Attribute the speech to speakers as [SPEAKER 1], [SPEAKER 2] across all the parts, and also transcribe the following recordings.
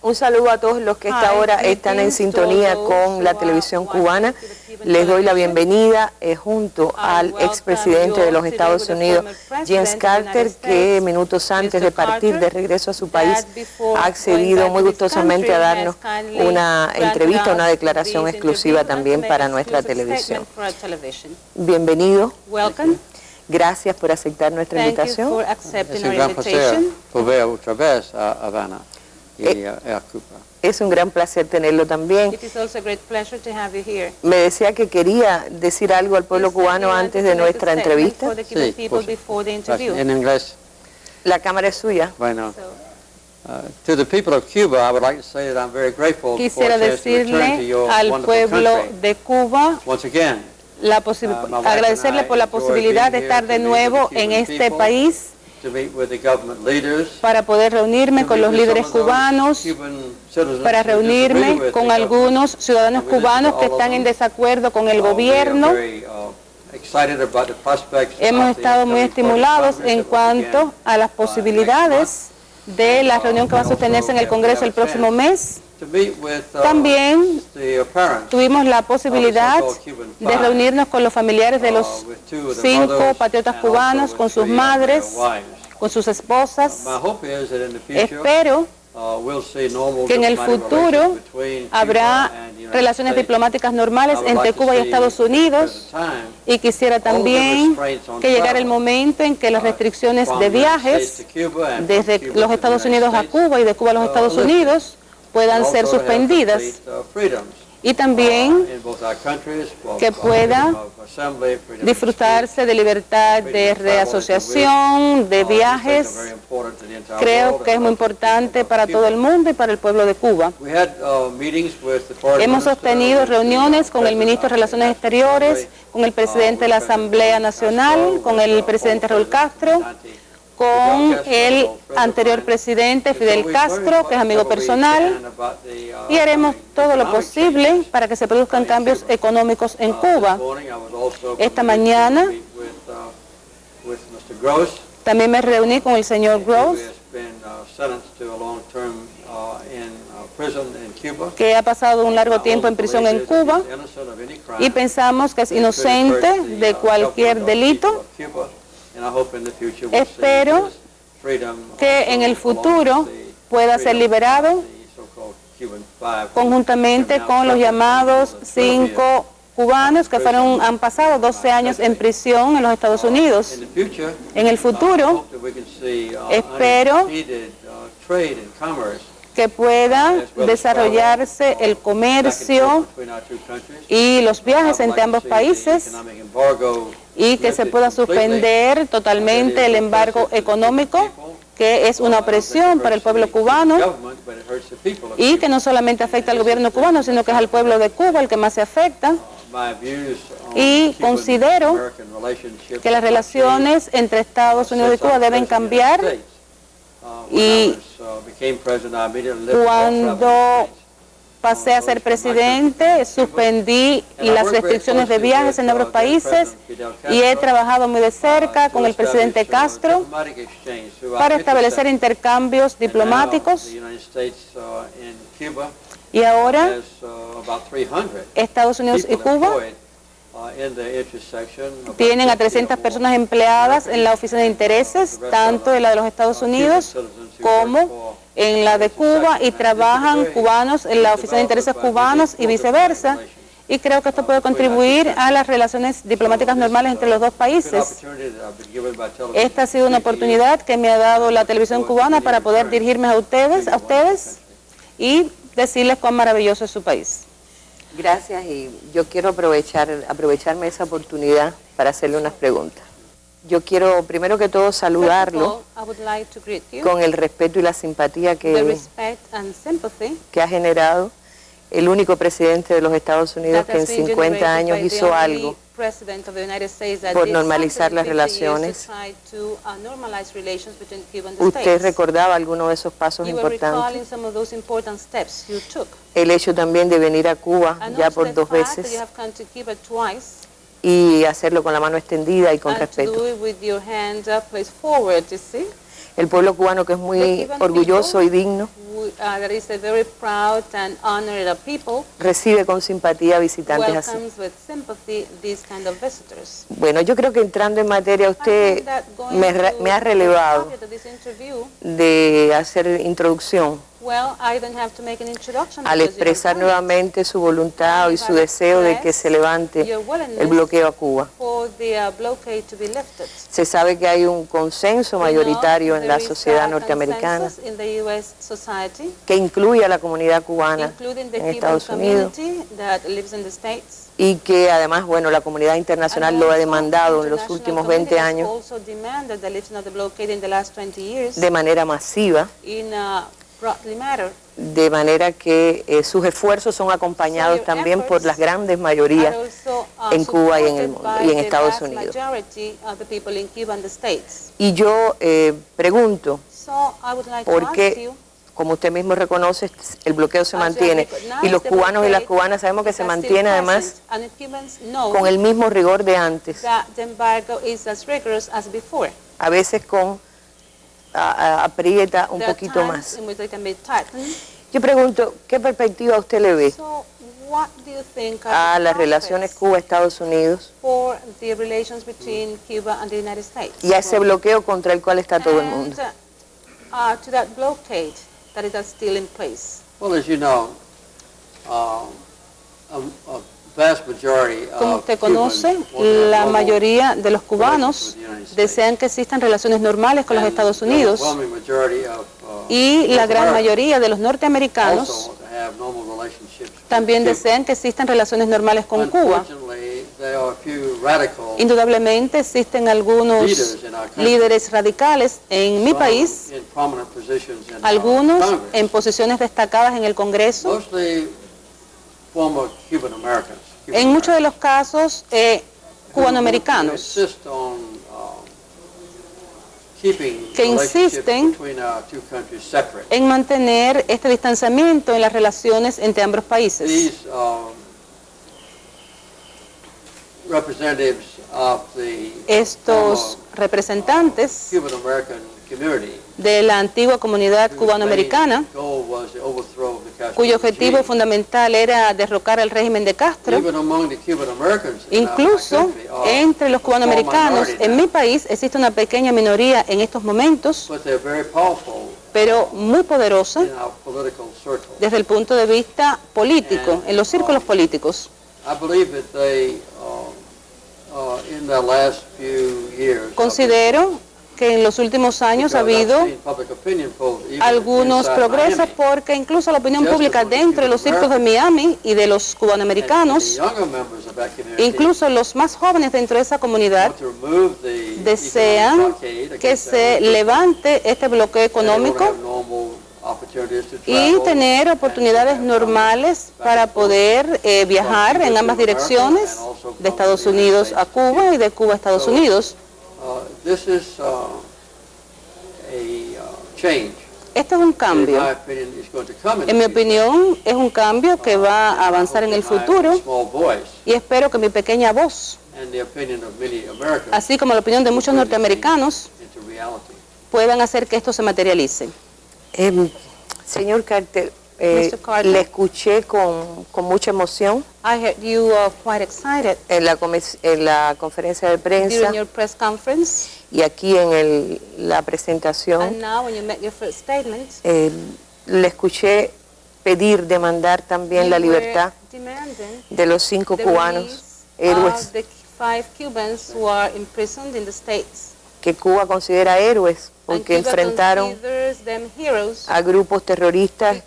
[SPEAKER 1] Un saludo a todos los que esta hora están en sintonía con la televisión cubana. Les doy la bienvenida junto al expresidente de los Estados Unidos, James Carter, que minutos antes de partir de regreso a su país ha accedido muy gustosamente a darnos una entrevista, una declaración exclusiva también para nuestra televisión. Bienvenido. Gracias por aceptar nuestra invitación.
[SPEAKER 2] Es un gran placer volver otra vez a Havana y a Cuba.
[SPEAKER 1] Es un gran placer tenerlo también. Me decía que quería decir algo al pueblo cubano antes de nuestra entrevista.
[SPEAKER 2] Sí, en inglés.
[SPEAKER 1] La cámara es suya.
[SPEAKER 2] Bueno, to the people of Cuba, I would like to say that I'm very grateful for
[SPEAKER 3] Quisiera
[SPEAKER 2] a chance to return to
[SPEAKER 3] decirle
[SPEAKER 2] your
[SPEAKER 3] al
[SPEAKER 2] wonderful
[SPEAKER 3] pueblo
[SPEAKER 2] country
[SPEAKER 3] de Cuba,
[SPEAKER 2] once again.
[SPEAKER 3] agradecerle por la posibilidad de estar de nuevo en este país para poder reunirme con los líderes cubanos, para reunirme con algunos ciudadanos cubanos que están en desacuerdo con el gobierno. Hemos estado muy estimulados en cuanto a las posibilidades de la reunión que va a sostenerse en el Congreso el próximo mes. También tuvimos la posibilidad de reunirnos con los familiares de los 5 patriotas cubanos, con sus madres, con sus esposas. Espero que en el futuro habrá relaciones diplomáticas normales entre Cuba y Estados Unidos, y quisiera también que llegara el momento en que las restricciones de viajes desde los Estados Unidos a Cuba y de Cuba a los Estados Unidos puedan ser suspendidas, y también que pueda disfrutarse de libertad de reasociación, de viajes. Creo que es muy importante para todo el mundo y para el pueblo de Cuba. Hemos sostenido reuniones con el ministro de Relaciones Exteriores, con el presidente de la Asamblea Nacional, con el presidente Raúl Castro, con el anterior presidente Fidel Castro, que es amigo personal, y haremos todo lo posible para que se produzcan cambios económicos en Cuba. Esta mañana también me reuní con el señor Gross, que ha pasado un largo tiempo en prisión en Cuba, y pensamos que es inocente de cualquier delito. Espero que en el futuro pueda ser liberado conjuntamente con los llamados 5 cubanos que han pasado 12 años en prisión en los Estados Unidos. En el futuro, espero que pueda desarrollarse el comercio y los viajes entre ambos países, y que se pueda suspender totalmente el embargo económico, que es una opresión para el pueblo cubano y que no solamente afecta al gobierno cubano, sino que es al pueblo de Cuba el que más se afecta. Y considero que las relaciones entre Estados Unidos y Cuba deben cambiar, y cuando pasé a ser presidente, suspendí las restricciones de viajes en otros países, y he trabajado muy de cerca con el presidente Castro para establecer intercambios diplomáticos. Y ahora Estados Unidos y Cuba tienen a 300 personas empleadas en la oficina de intereses, tanto en la de los Estados Unidos como en la de Cuba, y trabajan cubanos en la oficina de intereses cubanos y viceversa. Y creo que esto puede contribuir a las relaciones diplomáticas normales entre los dos países. Esta ha sido una oportunidad que me ha dado la televisión cubana para poder dirigirme a ustedes y decirles cuán maravilloso es su país.
[SPEAKER 1] Gracias, y yo quiero aprovecharme esa oportunidad para hacerle unas preguntas. Yo quiero, primero que todo, saludarlo con el respeto y la simpatía que ha generado el único presidente de los Estados Unidos que en 50 años hizo algo por normalizar las relaciones. Usted recordaba algunos de esos pasos importantes. El hecho también de venir a Cuba ya por 2 veces y hacerlo con la mano extendida y con respeto. El pueblo cubano, que es muy orgulloso y digno, recibe con simpatía visitantes así. Bueno, yo creo que entrando en materia, usted me ha relevado de hacer introducción al expresar nuevamente su voluntad y su deseo de que se levante el bloqueo a Cuba. Se sabe que hay un consenso mayoritario en la sociedad norteamericana que incluye a la comunidad cubana en Estados Unidos y que además, bueno, la comunidad internacional lo ha demandado en los últimos 20 años de manera masiva, de manera que sus esfuerzos son acompañados también por las grandes mayorías en Cuba y en el mundo y en Estados Unidos. Y yo pregunto, ¿por qué, como usted mismo reconoce, el bloqueo se mantiene? Y los cubanos y las cubanas sabemos que se mantiene además con el mismo rigor de antes, a veces con aprieta un poquito más. Yo pregunto, ¿qué perspectiva usted le ve a las relaciones Cuba-Estados Unidos y a ese bloqueo contra el cual está todo el mundo?
[SPEAKER 2] Well, as you know,
[SPEAKER 3] como usted conoce, la mayoría de los cubanos desean que existan relaciones normales con los Estados Unidos y la gran mayoría de los norteamericanos también desean que existan relaciones normales con Cuba. Indudablemente existen algunos líderes radicales en mi país, algunos en posiciones destacadas en el Congreso, en muchos de los casos cubanoamericanos, que insisten en mantener este distanciamiento en las relaciones entre ambos países. Estos representantes de la antigua comunidad cubanoamericana, cuyo objetivo fundamental era derrocar al régimen de Castro, incluso entre los cubanoamericanos en mi país existe una pequeña minoría en estos momentos, pero muy poderosa desde el punto de vista político, en los círculos políticos. Considero que en los últimos años ha habido algunos progresos porque incluso la opinión pública dentro de los círculos de Miami y de los cubanoamericanos, incluso los más jóvenes dentro de esa comunidad, desean que se levante este bloqueo económico y tener oportunidades normales para poder viajar en ambas direcciones, de Estados Unidos a Cuba y de Cuba a Estados Unidos. Este es un cambio. En mi opinión, es un cambio que va a avanzar en el futuro y espero que mi pequeña voz, así como la opinión de muchos norteamericanos, puedan hacer que esto se materialice.
[SPEAKER 1] Señor Carter, le escuché con mucha emoción
[SPEAKER 3] I heard you quite excited
[SPEAKER 1] en la conferencia de prensa
[SPEAKER 3] during your press conference,
[SPEAKER 1] y aquí en la presentación.
[SPEAKER 3] and now when you make your first statement,
[SPEAKER 1] Le escuché demandar también la libertad de los 5 cubanos héroes
[SPEAKER 3] the 5 Cubans who are imprisoned in the States.
[SPEAKER 1] que Cuba considera héroes porque enfrentaron a grupos terroristas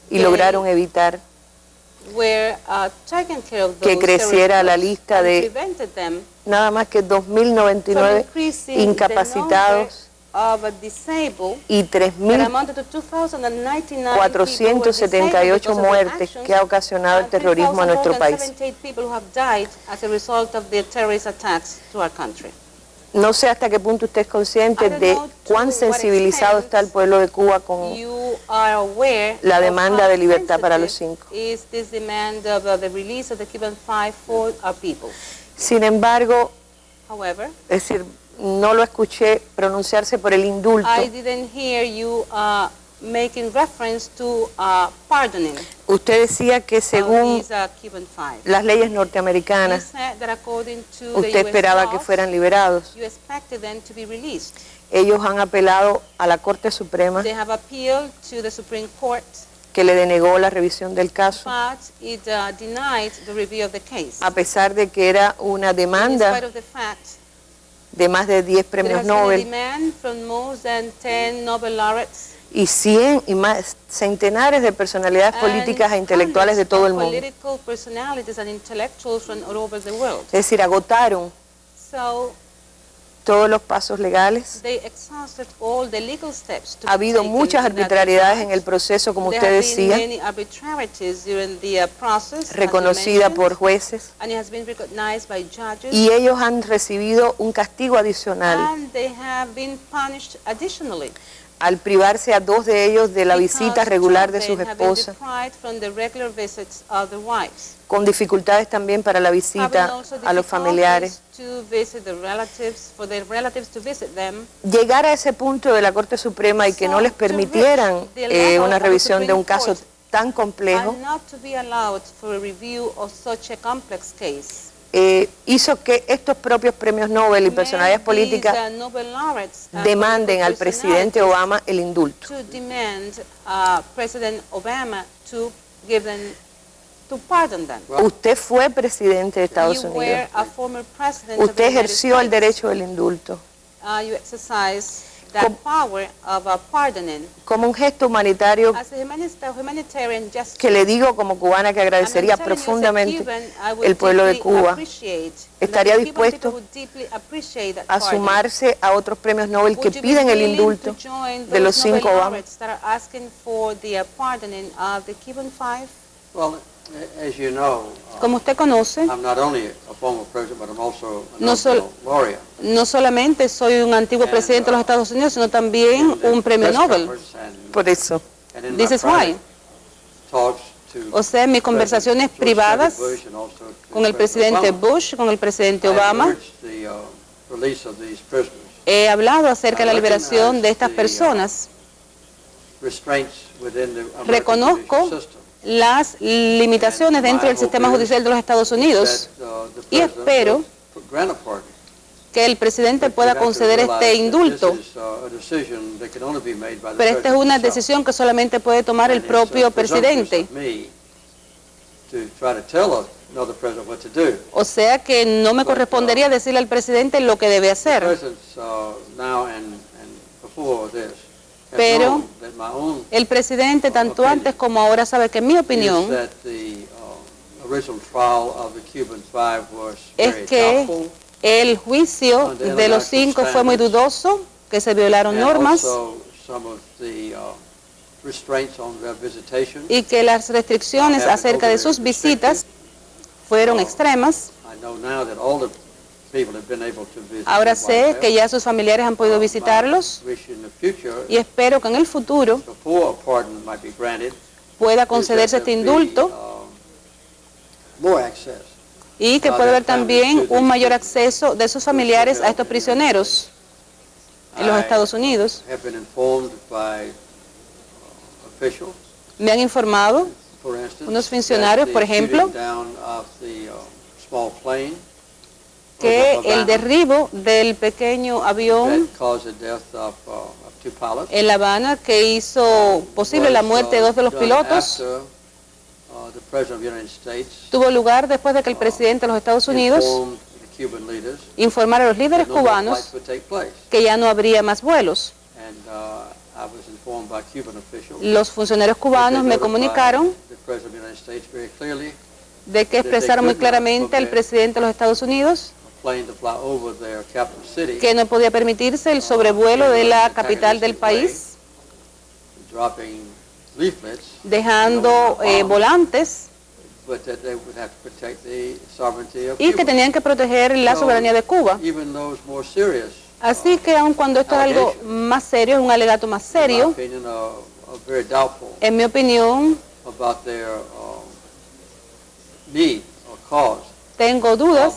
[SPEAKER 1] y lograron evitar que creciera la lista de nada más que 2.099 incapacitados y 3.478 muertes que ha ocasionado el terrorismo a nuestro país. No sé hasta qué punto usted es consciente de cuán sensibilizado está el pueblo de Cuba con la demanda de libertad para los 5. Sin embargo, es decir, no lo escuché pronunciarse por el indulto.
[SPEAKER 3] I didn't hear you making reference to pardoning.
[SPEAKER 1] Usted decía que según las leyes norteamericanas, usted esperaba que fueran liberados. Ellos han apelado a la Corte Suprema, que le denegó la revisión del caso, a pesar de que era una demanda de más de 10 premios Nobel y 100 y más centenares de personalidades políticas e intelectuales de todo el mundo. Es decir, agotaron todos los pasos legales. Ha habido muchas arbitrariedades en el proceso, como usted decía, reconocida por jueces, y ellos han recibido un castigo adicional al privarse a 2 de ellos de la visita regular de sus esposas, con dificultades también para la visita a los familiares. Llegar a ese punto de la Corte Suprema y que no les permitieran una revisión de un caso tan complejo, hizo que estos propios premios Nobel y personalidades políticas demanden al presidente Obama el indulto. Usted fue presidente de Estados Unidos. Usted ejerció el derecho del indulto. Como un gesto humanitario que le digo como cubana que agradecería profundamente el pueblo de Cuba, estaría dispuesto a sumarse a otros premios Nobel que piden el indulto de los 5 Obama.
[SPEAKER 3] Como usted conoce, no solamente soy un antiguo presidente de los Estados Unidos, sino también un premio Nobel.
[SPEAKER 1] Por eso.
[SPEAKER 3] This is why. O sea, en mis conversaciones privadas con el presidente Bush, con el presidente Obama, he hablado acerca de la liberación de estas personas. Reconozco las limitaciones dentro del sistema judicial de los Estados Unidos y espero que el presidente pueda conceder este indulto, pero esta es una decisión que solamente puede tomar el propio presidente. O sea que no me correspondería decirle al presidente lo que debe hacer. Pero el presidente, tanto antes como ahora, sabe que en mi opinión es que el juicio de los 5 fue muy dudoso, que se violaron normas y que las restricciones acerca de sus visitas fueron extremas. Ahora sé que ya sus familiares han podido visitarlos y espero que en el futuro pueda concederse este indulto y que pueda haber también un mayor acceso de sus familiares a estos prisioneros en los Estados Unidos. Me han informado unos funcionarios, por ejemplo, que el derribo del pequeño avión en La Habana, que hizo posible la muerte de 2 de los pilotos, tuvo lugar después de que el presidente de los Estados Unidos informara a los líderes cubanos que ya no habría más vuelos. Los funcionarios cubanos me comunicaron de que expresaron muy claramente al presidente de los Estados Unidos que no podía permitirse el sobrevuelo de la capital del país, dejando volantes, y que tenían que proteger la soberanía de Cuba. Así que aun cuando esto es algo más serio, es un alegato más serio, en mi opinión, tengo dudas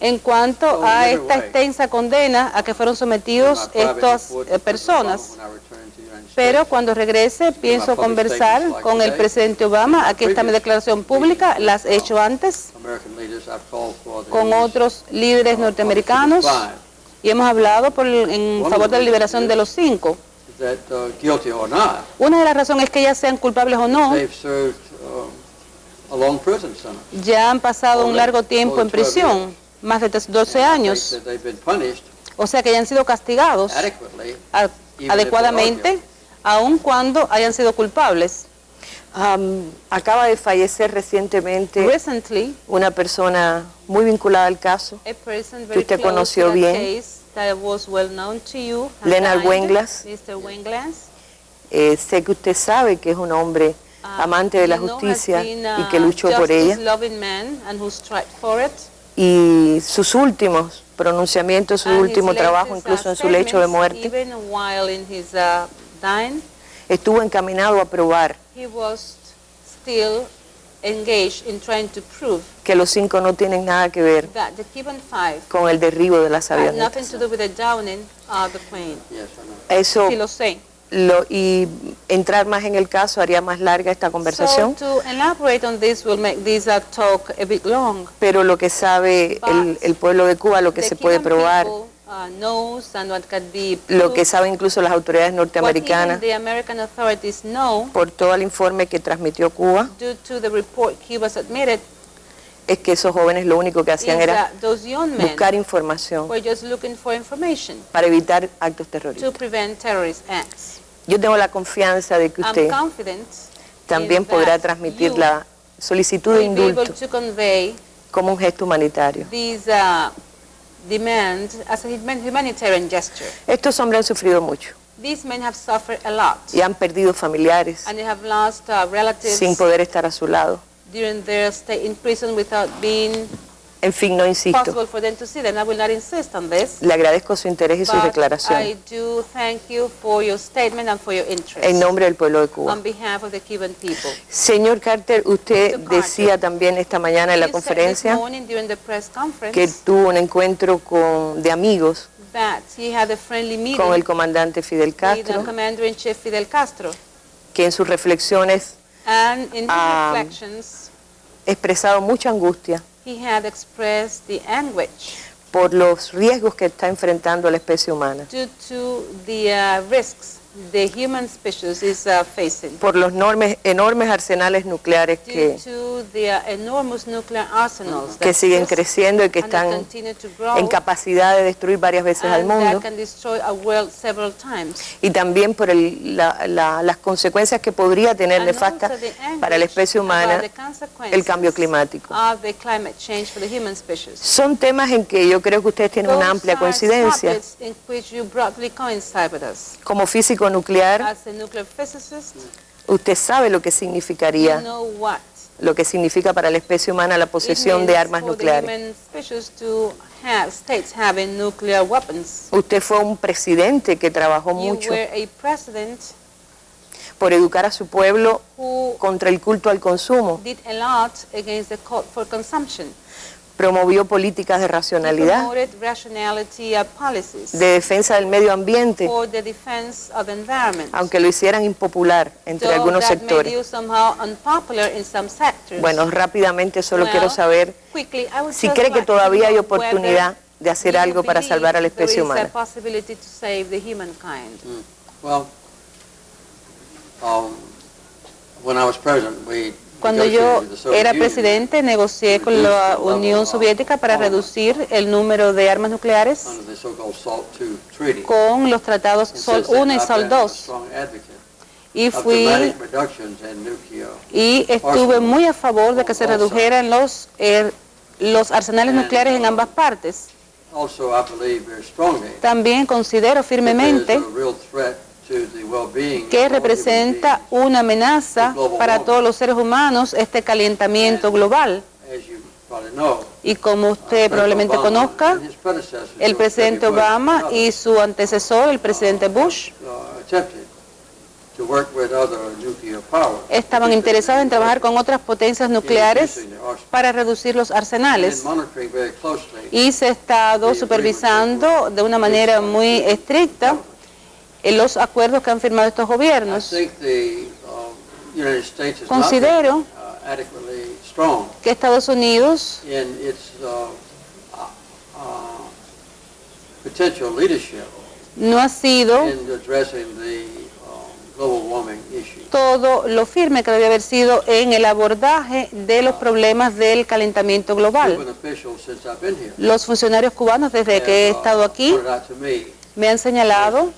[SPEAKER 3] en cuanto a esta extensa condena a que fueron sometidos estas personas. Pero cuando regrese pienso conversar con el presidente Obama. Aquí está mi declaración pública, las he hecho antes, con otros líderes norteamericanos, y hemos hablado en favor de la liberación de los 5. Una de las razones es que ya sean culpables o no, ya han pasado un largo tiempo en prisión, más de 12 años, o sea que ya han sido castigados adecuadamente, aun cuando hayan sido culpables.
[SPEAKER 1] Acaba de fallecer recientemente una persona muy vinculada al caso, que usted conoció bien, Leonard Weinglass. Sé que usted sabe que es un hombre amante de la justicia y que luchó por ella. Y sus últimos pronunciamientos, su último trabajo, incluso en su lecho de muerte, estuvo encaminado a probar que los 5 no tienen nada que ver con el derribo de las avionetas. Eso, y entrar más en el caso haría más larga esta conversación. Pero lo que sabe el pueblo de Cuba, lo que se puede probar, lo que saben incluso las autoridades norteamericanas por todo el informe que transmitió Cuba, es que esos jóvenes lo único que hacían era buscar información para evitar actos terroristas. Yo tengo la confianza de que usted también podrá transmitir la solicitud de indulto como un gesto humanitario. Estos hombres han sufrido mucho y han perdido familiares sin poder estar a su lado. En fin, no insisto. Le agradezco su interés y su declaración. En nombre del pueblo de Cuba. Señor Carter, usted decía también esta mañana en la conferencia que tuvo un encuentro de amigos con el comandante Fidel Castro, que en sus reflexiones ha expresado mucha angustia por los riesgos que está enfrentando la especie humana, por los enormes arsenales nucleares que siguen creciendo y que están en capacidad de destruir varias veces al mundo, y también por las consecuencias que podría tener nefastas para la especie humana el cambio climático. Son temas en que yo creo que ustedes tienen una amplia coincidencia. Como físico nuclear, usted sabe lo que significaría, lo que significa para la especie humana la posesión de armas nucleares. Usted fue un presidente que trabajó mucho por educar a su pueblo contra el culto al consumo. Promovió políticas de racionalidad, de defensa del medio ambiente, aunque lo hicieran impopular entre algunos sectores. Bueno, rápidamente solo quiero saber si cree que todavía hay oportunidad de hacer algo para salvar a la especie humana.
[SPEAKER 3] Cuando yo era presidente, negocié con la Unión Soviética para reducir el número de armas nucleares con los tratados SALT I y SALT II. Y estuve muy a favor de que se redujeran los arsenales nucleares en ambas partes. También considero firmemente que representa una amenaza para todos los seres humanos este calentamiento global. Y como usted probablemente conozca, el presidente Obama y su antecesor, el presidente Bush, estaban interesados en trabajar con otras potencias nucleares para reducir los arsenales. Y se ha estado supervisando de una manera muy estricta en los acuerdos que han firmado estos gobiernos. Considero que Estados Unidos no ha sido todo lo firme que debe haber sido en el abordaje de los problemas del calentamiento global. Los funcionarios cubanos, desde que he estado aquí, me han señalado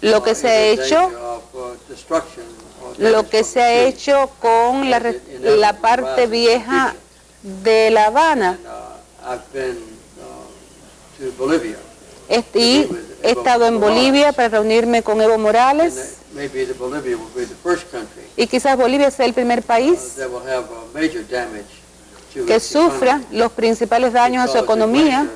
[SPEAKER 3] lo que se ha hecho, con la parte vieja de La Habana. Y he estado en Bolivia para reunirme con Evo Morales, y quizás Bolivia sea el primer país que sufra los principales daños a su economía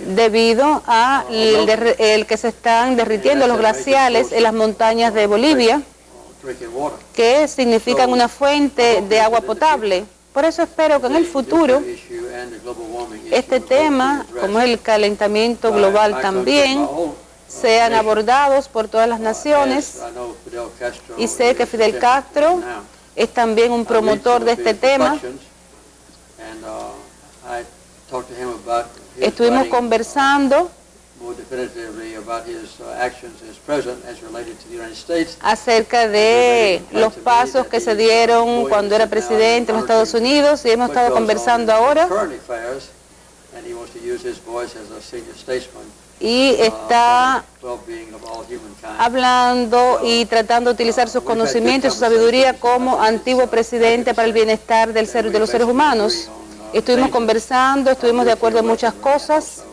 [SPEAKER 3] debido a el que se están derritiendo los glaciales en las montañas de Bolivia, que significan una fuente de agua potable. Por eso espero que en el futuro este tema, como el calentamiento global también, sean abordados por todas las naciones, y sé que Fidel Castro es también un promotor de este tema. Estuvimos conversando acerca de los pasos que se dieron cuando era presidente en los Estados Unidos, y hemos estado conversando ahora, y está hablando y tratando de utilizar sus conocimientos y su sabiduría como antiguo presidente para el bienestar de los seres humanos. Estuvimos conversando, estuvimos de acuerdo en muchas cosas,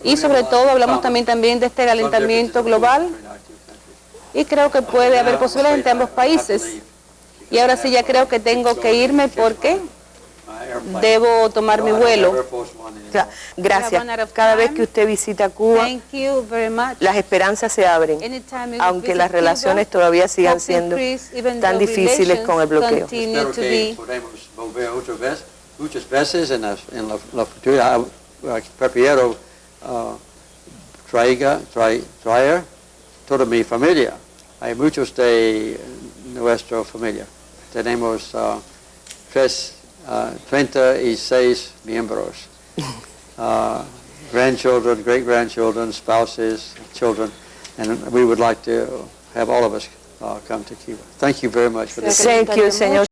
[SPEAKER 3] y sobre todo hablamos también de este calentamiento global, y creo que puede haber posibilidades entre ambos países. Y ahora sí ya creo que tengo que irme porque debo tomar mi vuelo.
[SPEAKER 1] Gracias. Cada vez que usted visita Cuba, las esperanzas se abren, aunque las relaciones todavía sigan siendo tan difíciles con el bloqueo.
[SPEAKER 2] Espero que podamos volver muchas veces en la futura. Prefiero traer toda mi familia. Hay muchos de nuestra familia. Tenemos 36 miembros. Grandchildren, great-grandchildren, spouses, children, and we would like to have all of us come to Cuba. Thank you very much for this.
[SPEAKER 1] Thank you, señor.